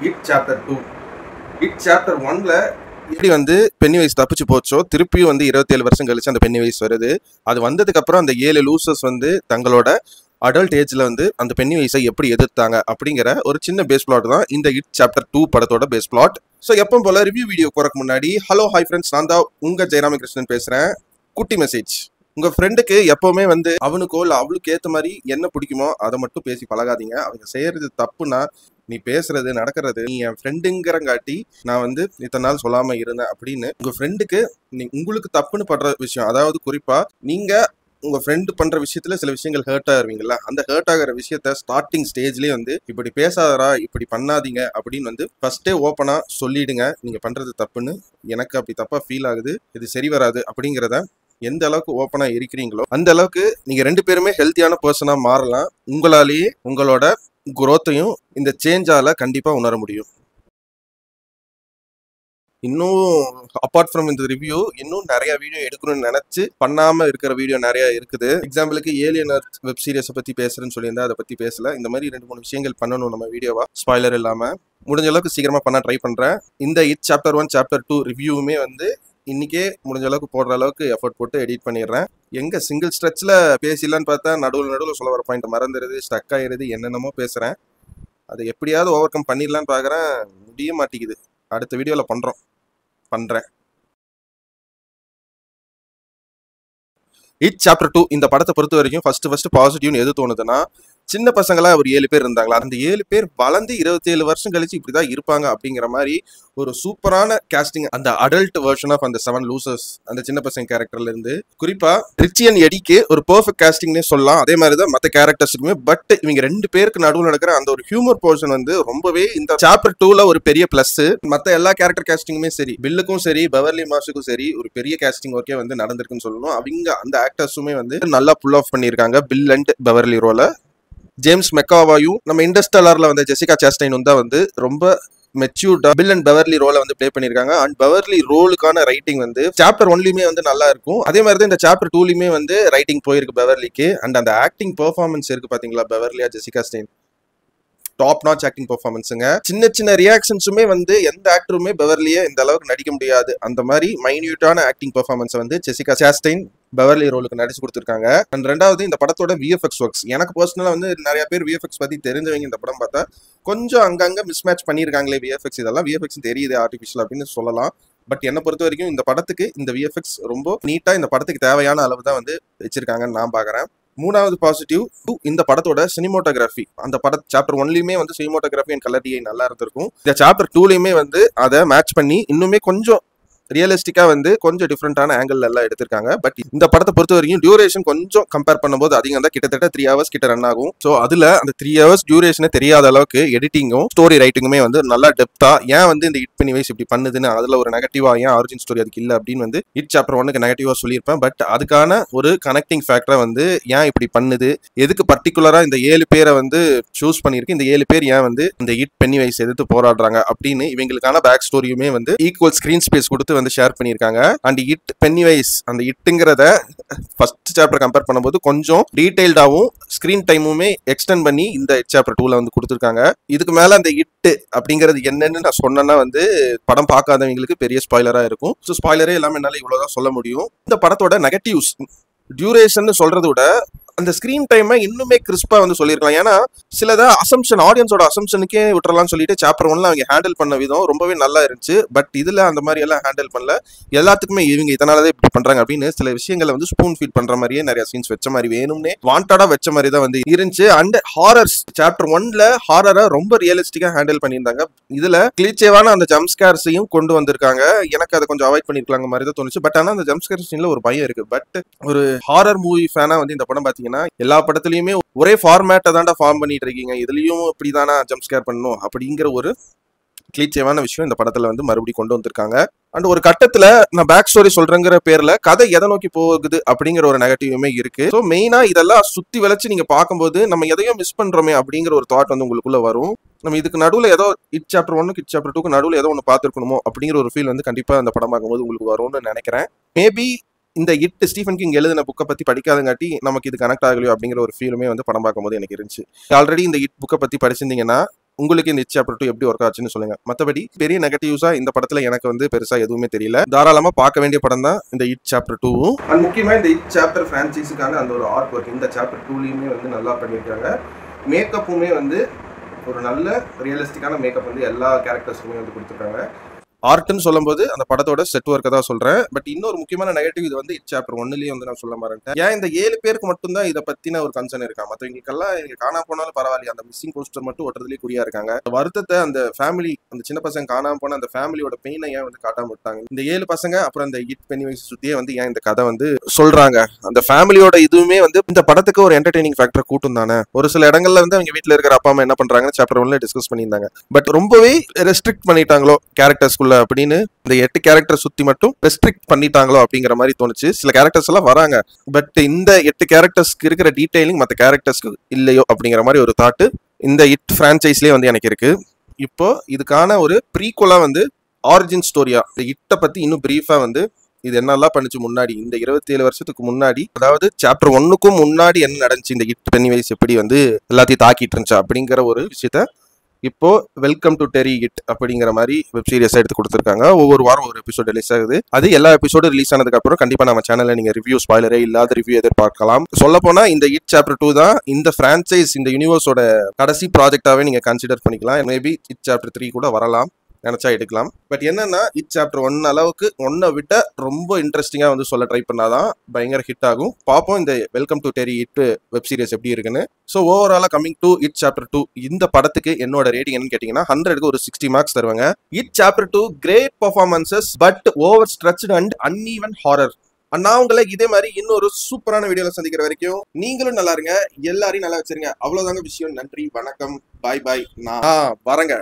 It chapter 2. It chapter 1ல எப்படி வந்து பென்னிவைஸ் தப்பிச்சு போச்சோ திருப்பியும் வந்து 27 வருஷம் கழிச்சு அந்த பென்னிவைஸ் வருது. அது வந்ததுக்கு அப்புறம் அந்த 7 லூசர்ஸ் வந்து தங்களோட அடல்ட் ஏஜ்ல வந்து அந்த பென்னிவைஸை எப்படி எதிர்த்தாங்க அப்படிங்கிற ஒரு சின்ன பேஸ் பிளாட் தான் இந்த இட் சாப்டர் 2 படத்தோட பேஸ் பிளாட். ஸோ எப்பவும் போல ரிவ்யூ வீடியோ போறதுக்கு முன்னாடி ஹலோ ஹாய் ஃப்ரெண்ட்ஸ், நான் தான் உங்க ஜெயராமகிருஷ்ணன் பேசுறேன். குட்டி மெசேஜ். உங்க ஃப்ரெண்டுக்கு எப்பவுமே வந்து அவனுக்கோ இல்லை அவளுக்கு ஏற்ற மாதிரி என்ன பிடிக்குமோ அதை மட்டும் பேசி பழகாதீங்க. அவங்க செய்யறது தப்புனா நீ பேசுறது நடக்கிறது நீ என் ஃப்ரெண்டுங்கிறங்காட்டி நான் வந்து இத்தனை நாள் சொல்லாம இருந்தேன் அப்படின்னு உங்க ஃப்ரெண்டுக்கு உங்களுக்கு தப்புன்னு படுற விஷயம், அதாவது குறிப்பா நீங்க உங்க ஃப்ரெண்டு பண்ற விஷயத்துல சில விஷயங்கள் ஹர்ட் ஆகுவீங்களா, அந்த ஹர்ட் ஆகிற விஷயத்த ஸ்டார்டிங் ஸ்டேஜ்லயே வந்து இப்படி பேசாதரா இப்படி பண்ணாதீங்க அப்படின்னு வந்து ஃபர்ஸ்டே ஓப்பனா சொல்லிடுங்க. நீங்க பண்றது தப்புன்னு, எனக்கு அப்படி தப்பா ஃபீல் ஆகுது, இது சரி வராது அப்படிங்கிறத எந்த அளவுக்கு ஓப்பனா இருக்கிறீங்களோ அந்த அளவுக்கு நீங்க ரெண்டு பேருமே ஹெல்த்தியான பர்சனா மாறலாம். உங்களாலேயே உங்களோட குரோத்தையும் இந்த சேஞ்சால கண்டிப்பா உணர முடியும். இன்னும் அப்பார்ட் ஃப்ரம் இந்த ரிவ்யூ இன்னும் நிறைய வீடியோ எடுக்கணும்னு நினைச்சு பண்ணாம இருக்கிற வீடியோ நிறைய இருக்குது. எக்ஸாம்பிளுக்கு ஏலியன் எர்த் வெப் சீரிஸை பத்தி பேசுறேன்னு சொல்லியிருந்தா அதை பத்தி பேசல. இந்த மாதிரி 2-3 விஷயங்கள் பண்ணணும் நம்ம வீடியோவா, ஸ்பாய்லர் இல்லாம. முடிஞ்ச அளவுக்கு சீக்கிரமா பண்ண ட்ரை பண்றேன். இந்த இட் சாப்டர் 1 சாப்டர் 2 ரிவ்யூவுமே வந்து இன்னைக்கே முடிஞ்ச அளவுக்கு போடுற அளவுக்கு எஃபர்ட் போட்டு எடிட் பண்ணிடுறேன். எங்க சிங்கிள் ஸ்ட்ரெச்ல பேசிடலான்னு பார்த்தா நடுவில் சொல்ல வர பாயிண்ட் மறந்துடுது, ஸ்டக் ஆயிருது, என்னென்னமோ பேசுறேன். அதை எப்படியாவது ஓவர் கம் பண்ணிடலான்னு பார்க்குறேன், முடிய மாட்டேங்குது. அடுத்த வீடியோவில் பண்றேன். இட் சாப்டர் 2 இந்த படத்தை பொறுத்த வரைக்கும் ஃபர்ஸ்ட் பாசிட்டிவ்னு எது தோணுதுன்னா, சின்ன பசங்களா ஒரு 7 பேர் இருந்தாங்களா, அந்த 7 பேர் வளர்ந்து 27 வருஷம் கழிச்சு இப்படிதான் இருப்பாங்க அப்படிங்கிற மாதிரி ஒரு சூப்பரான கேஸ்டிங். அந்த அடல்ட் வெர்ஷன் ஆஃப் அந்த 7 லூசர்ஸ், அந்த சின்ன பசங்க கேரக்டர்ல இருந்து குறிப்பா ரிச்சி அண்ட் எடிக்கு ஒரு பெர்ஃபெக்ட் கேஸ்டிங்னே சொல்லலாம். அதே மாதிரி தான் மற்ற கேரக்டர்ஸுக்குமே. பட் இவங்க 2 பேருக்கு நடுவில் நடக்கிற அந்த ஒரு ஹியூமர் போர்ஷன் வந்து ரொம்பவே இந்த சாப்டர் 2ல ஒரு பெரிய பிளஸ். மற்ற எல்லா கேரக்டர் கேஸ்டிங்குமே சரி, பில்லுக்கும் சரி பெவர்லி மார்ஷுக்கும் சரி ஒரு பெரிய கேஸ்டிங் ஒர்க்கே வந்து நடந்திருக்குன்னு சொல்லணும். அவங்க அந்த ஆக்டர்ஸுமே வந்து நல்லா புல் ஆஃப் பண்ணியிருக்காங்க பில் அண்ட் பெவர்லி ரோல. ஜேம்ஸ் மெக்காவாயும் நம்ம இன்டர்ஸ்டெல்லார்ல வந்து ஜெசிகா சாஸ்டைனும் தான் வந்து ரொம்ப மெச்சூர்டா பில் அண்ட் பெவர்லி ரோலை வந்து ப்ளே பண்ணியிருக்காங்க. அண்ட் பெவர்லி ரோலுக்கான ரைட்டிங் வந்து சாப்டர் 1லயுமே வந்து நல்லா இருக்கும். அதே மாதிரி தான் இந்த சாப்டர் 2லயுமே வந்து ரைட்டிங் போயிருக்கு பெவர்லிக்கு. அண்ட் அந்த ஆக்டிங் பெர்ஃபார்மன்ஸ் இருக்கு பாத்தீங்களா, பெவர்லியா Jessica Stein top notch acting பெர்ஃபார்மன்ஸுங்க. சின்ன ரியாக்ஷன்ஸுமே வந்து எந்த ஆக்டருமே பெவர்லியே இந்த அளவுக்கு நடிக்க முடியாது. அந்த மாதிரி மைன்யூட்டான ஆக்டிங் பெர்ஃபார்மன்ஸ் வந்து ஜெசிகா சாஸ்டைன் பெவர்லி ரோலுக்கு நடிச்சு கொடுத்துருக்காங்க. அண்ட் ரெண்டாவது இந்த படத்தோட விஎஃப்எக்ஸ் ஒர்க்ஸ். எனக்கு பர்சனலா வந்து நிறைய பேர் விஎஃப்எக்ஸ் பத்தி தெரிஞ்சவங்க இந்த படம் பார்த்தா கொஞ்சம் அங்கங்க மிஸ்மேட்ச் பண்ணியிருக்காங்களே விஎஃப்எக்ஸ், இதெல்லாம் விஎஃப்எக்ஸ் தெரியுது ஆர்டிஃபிஷியல் அப்படின்னு சொல்லலாம். பட் என்னை பொறுத்த வரைக்கும் இந்த படத்துக்கு இந்த விஎஃப்எக்ஸ் ரொம்ப நீட்டா இந்த படத்துக்கு தேவையான அளவு தான் வந்து வச்சிருக்காங்கன்னு நான் பாக்குறேன். மூணாவது பாசிட்டிவ் இந்த படத்தோட சினிமோட்டோகிராஃபி. அந்த படம் சாப்டர் 1லயுமே வந்து சினிமோட்டோகிராஃபி அண்ட் கலர் டிஐ நல்லா இருந்திருக்கும். இந்த சாப்டர் 2லயுமே வந்து அதை மேட்ச் பண்ணி இன்னுமே கொஞ்சம் ரியலிஸ்டிக்கா வந்து கொஞ்சம் டிஃப்ரெண்டான ஆங்கிள் எல்லாம் எடுத்திருக்காங்க. பட் இந்த படத்தை பொறுத்த வரைக்கும் டியூரேஷன் கொஞ்சம் கம்பேர் பண்ணும்போது அதிகம் தான், கிட்டத்தட்ட 3 ஹவர்ஸ் கிட்ட ரன் ஆகும். ஸோ அதுல அந்த 3 ஹவர்ஸ் டியூரேஷனே தெரியாத அளவுக்கு எடிட்டிங்கும் ஸ்டோரி ரைட்டிங்குமே வந்து நல்லா டெப்தா ஏன் வந்து இந்த இட் பென்னிவைஸ் இப்படி பண்ணுதுன்னு அதுல ஒரு நெகட்டிவா ஏன் ஆரிஜின் ஸ்டோரி அதுக்கு இல்லை அப்படின்னு வந்து இட் சாப்டர் 1க்கு நெகட்டிவா சொல்லியிருப்பேன். பட் அதுக்கான ஒரு கனெக்டிங் ஃபேக்டரா வந்து ஏன் இப்படி பண்ணுது, எதுக்கு பர்டிகுலரா இந்த 7 பேரை வந்து சூஸ் பண்ணியிருக்கு, இந்த 7 பேர் ஏன் வந்து இந்த இட் பென்னிவைஸ் எதிர்த்து போராடுறாங்க அப்படின்னு இவங்களுக்கான பேக் ஸ்டோரியுமே வந்து ஈக்குவல் ஸ்கிரீன் ஸ்பேஸ் கொடுத்து வந்து ஷேர் பண்ணியிருக்காங்க. அண்ட் இட் பென்னிவைஸ் அந்த இட்டுங்கிறத ஃபர்ஸ்ட் சாப்டர் கம்பேர் பண்ணும்போது கொஞ்சம் டீடைல்டாவும் ஸ்கிரீன் டைமுமே எக்ஸ்டெண்ட் பண்ணி இந்த இட் சாப்டர் 2ல வந்து கொடுத்துருக்காங்க. இதுக்கு மேல அந்த இட்டு அப்படிங்கிறது என்னன்னு நான் சொன்னேன்னா வந்து படம் பார்க்காதவங்களுக்கு பெரிய ஸ்பாய்லரா இருக்கும். ஸோ ஸ்பாய்லரே இல்லாம என்னால இவ்வளவுதான் சொல்ல முடியும். இந்த படத்தோட நெகட்டிவ்ஸ் டியூரேஷன் சொல்றதை விட அந்த ஸ்கிரீன் டைமை இன்னுமே கிறிஸ்பா வந்து சொல்லியிருக்கலாம். ஏன்னா சிலதை அசம்ஷன் ஆடியன்ஸோட அசம்ஷனுக்கே விட்டுறலாம்னு சொல்லிட்டு சாப்டர் 1ல அவங்க ஹேண்டில் பண்ண விதம் ரொம்பவே நல்லா இருந்துச்சு. பட் இதுல அந்த மாதிரி எல்லாம் ஹேண்டில் பண்ணல. எல்லாத்துக்குமே இவங்க இதனாலதான் இப்படி பண்றாங்க அப்படின்னு சில விஷயங்களை வந்து ஸ்பூன் ஃபீட் பண்ற மாதிரியே நிறைய சீன்ஸ் வச்ச மாதிரி வேணும்னே வாண்டடா வச்ச மாதிரி தான் வந்து இருந்துச்சு. அண்ட் ஹாரர்ஸ் சாப்டர் 1ல ஹாரரை ரொம்ப ரியலிஸ்டிக்கா ஹேண்டில் பண்ணியிருந்தாங்க. இதுல கிளீச்சேவான அந்த ஜம்ப்ஸ்கேர்ஸையும் கொண்டு வந்திருக்காங்க. எனக்கு அதை கொஞ்சம் அவாய்ட் பண்ணிருக்காங்க மாதிரி தான் தோணுச்சு. பட் ஆனா அந்த ஜம்ப்ஸ்கேர் சீன்ல ஒரு பயம் இருக்கு. பட் ஒரு ஹாரர் மூவி ஃபேனா வந்து இந்த படம் பாத்தீங்கன்னா எல்லா படத்துலயுமே ஒரே ஃபார்மேட்டை தாண்டா ஃபார்ம் பண்ணிட்டு இருக்கீங்க, இதுலயும் இப்படிதானா ஜம்ப் ஸ்கேர் பண்ணணும் அப்படிங்கிற ஒரு கிளீச்சேவான விஷயம் இந்த படத்துல வந்து மறுபடியும் கொண்டு வந்திருக்காங்க. அண்ட் ஒரு கட்டத்துல நான் பேக் ஸ்டோரி சொல்றேங்கிற பேர்ல கதை எதை நோக்கி போகுது அப்படிங்கிற ஒரு நெகட்டிவுமே இருக்கு. ஸோ மெயினா இதெல்லாம் சுத்தி வளைச்சு நீங்க பார்க்கும்போது நம்ம எதையும் மிஸ் பண்றோமே அப்படிங்கிற ஒரு தாட் வந்து உங்களுக்குள்ள வரும். நம்ம இதுக்கு நடுவில் ஏதோ இட் சாப்டர் 1க்கு இட் சாப்டர் 2க்கு நடுவில் ஏதோ ஒன்று பார்த்துருக்கணுமோ அப்படிங்கிற ஒரு ஃபீல் வந்து கண்டிப்பா அந்த படம் பார்க்கும்போது உங்களுக்கு வரும்னு நினைக்கிறேன். மேபி இந்த இட் ஸ்டீஃபன் கிங் எழுதின புக்கை பத்தி படிக்காதங்காட்டி நமக்கு இது கனெக்ட் ஆகலையோ அப்படிங்கிற ஒரு ஃபீலுமே வந்து படம் பார்க்கும்போது எனக்கு இருந்துச்சு. ஆல்ரெடி இந்த இட் புக்கை பத்தி படிச்சிருந்தீங்கன்னா உங்களுக்கு இந்த சாப்டர் 2 எப்படி ஒர்க் ஆச்சுன்னு சொல்லுங்க. மற்றபடி பெரிய நெகட்டிவ்ஸா இந்த படத்துல எனக்கு வந்து பெருசா எதுவுமே தெரியல. தாராளமா பார்க்க வேண்டிய படம் தான் இந்த இட் சாப்டர் 2. அண்ட் முக்கியமா இந்த இட் சாப்டர் பிரான்சைஸுக்கான அந்த ஒரு ஆர்ட் ஒர்க் இந்த சாப்டர் 2லயுமே வந்து நல்லா பண்ணியிருக்காங்க. மேக்கப்புமே வந்து ஒரு நல்ல ரியலிஸ்டிக்கான மேக்கப் வந்து எல்லா கேரக்டர்ஸ்க்குமே வந்து கொடுத்துருக்காங்க. ஆர்ட்னு சொல்லும்போது அந்த படத்தோட செட் ஒர்க்கை தான் சொல்றேன். பட் இன்னொரு முக்கியமான நெகட்டிவ் இது வந்து இட் சாப்டர் 1லயே வந்து நான் சொல்ல மாட்டேன். ஏன் இந்த 7 பேருக்கு மட்டும் தான் இதை பத்தின ஒரு கன்சர்ன் இருக்கா? மற்றவங்களுக்கெல்லாம் இங்க காணாம போனாலும் பரவாயில்ல, அந்த மிஸ்ஸிங் போஸ்டர் மட்டும் ஒட்டுறதுலேயே குறியா இருக்காங்க. வருத்தத்தை அந்த ஃபேமிலி, அந்த சின்ன பசங்க காணாம போன அந்த ஃபேமிலியோட பெயினை ஏன் வந்து காட்டாம விட்டாங்க? இந்த 7 பசங்க அப்புறம் இந்த இட் பெனிவைஸ் சுத்தியே வந்து ஏன் இந்த கதை வந்து சொல்றாங்க? அந்த ஃபேமிலியோட இதுவுமே வந்து இந்த படத்துக்கு ஒரு என்டர்டெய்னிங் ஃபேக்டர் கூட்டும் தானே. ஒரு சில இடங்கள்ல வந்து அவங்க வீட்டுல இருக்கிற அப்பா அம்மா என்ன பண்றாங்கன்னு சாப்டர் 1ல டிஸ்கஸ் பண்ணியிருந்தாங்க. பட் ரொம்பவே ரெஸ்ட்ரிக்ட் பண்ணிட்டாங்களோ கேரக்டர்ஸ்குள்ள அப்படின்னு இந்த 8 கேரக்டர் சுத்தி மட்டும் ரெஸ்ட்ரிக்ட் பண்ணிட்டாங்களோ அப்படிங்கிற மாதிரி தோணுச்சு. சில கேரக்டர்ஸ் எல்லாம் வராங்க, பட் இந்த 8 கேரக்டர்ஸ்க்கு இருக்கிற டீடைலிங் மற்ற கேரக்டர்ஸ்க்கு இல்லையோ அப்படிங்கிற மாதிரி ஒரு தாட்டு இந்த இட் பிரான்சைஸ்லயே வந்து எனக்கு இருக்கு. இப்போ இதுக்கான ஒரு ப்ரீக்வலா வந்து ஆரிஜின் ஸ்டோரியா இந்த இட்டை பத்தி இன்னும் பிரீஃபா வந்து இது என்னெல்லாம் பண்ணுச்சு முன்னாடி, இந்த 27 வருஷத்துக்கு முன்னாடி, அதாவது சாப்டர் 1க்கும் முன்னாடி என்ன நடந்துச்சு, இந்த இட் பெனிவைஸ் எப்படி வந்து எல்லாத்தையும் தாக்கிட்டு இருந்துச்சு அப்படிங்கிற ஒரு விஷயத்த இப்போ வெல்கம் டு டெரி இட் அப்படிங்கிற மாதிரி வெப் சீரிஸ் எடுத்து கொடுத்துருக்காங்க. ஒவ்வொரு வாரம் ஒரு எபிசோட் ரிலீஸ் ஆகுது. அது எல்லா எபிசோடும் ரிலீஸ் ஆனதுக்கு அப்புறம் கண்டிப்பா நம்ம சேனல்ல நீங்க ரிவ்யூ ஸ்பாயிலரே இல்லாத ரிவ்யூ எதிர்பார்க்கலாம். சொல்ல போனா இந்த இட் சாப்டர் 2 தான் இந்த பிரான்சைஸ், இந்த யூனிவர்ஸோட கடைசி ப்ராஜெக்டாவே நீங்க கன்சிடர் பண்ணிக்கலாம். மேபி இட் சாப்டர் 3 கூட வரலாம், நினைச்சா எடுக்கலாம். பட் என்னன்னா இட் சாப்டர் 1 அளவுக்கு 1 விட ரொம்ப இன்ட்ரெஸ்டிங்கா வந்து சொல்ல ட்ரை பண்ணாதான் பயங்கர ஹிட் ஆகும். பார்ப்போம் இந்த welcome to Terry it web series எப்படி இருக்குன்னு. ஸோ ஓவராலா கமிங் டு இட் சாப்டர் 2 இந்த படத்துக்கு என்னோட ரேட்டிங் என்னன்னு கேட்டீங்கன்னா 100க்கு ஒரு 60 மார்க்ஸ் தருவாங்க. It chapter 2 great performances but overstretched and uneven horror. நான் உங்களை இதே மாதிரி இன்னொரு சூப்பரான வீடியோல சந்திக்கிற வரைக்கும் நீங்களும் நல்லா இருங்க, எல்லாரையும் நல்லா வச்சிருங்க. அவ்வளவுதாங்க விஷயம். நன்றி, வணக்கம், பாய் பாய். நான் வரேங்க.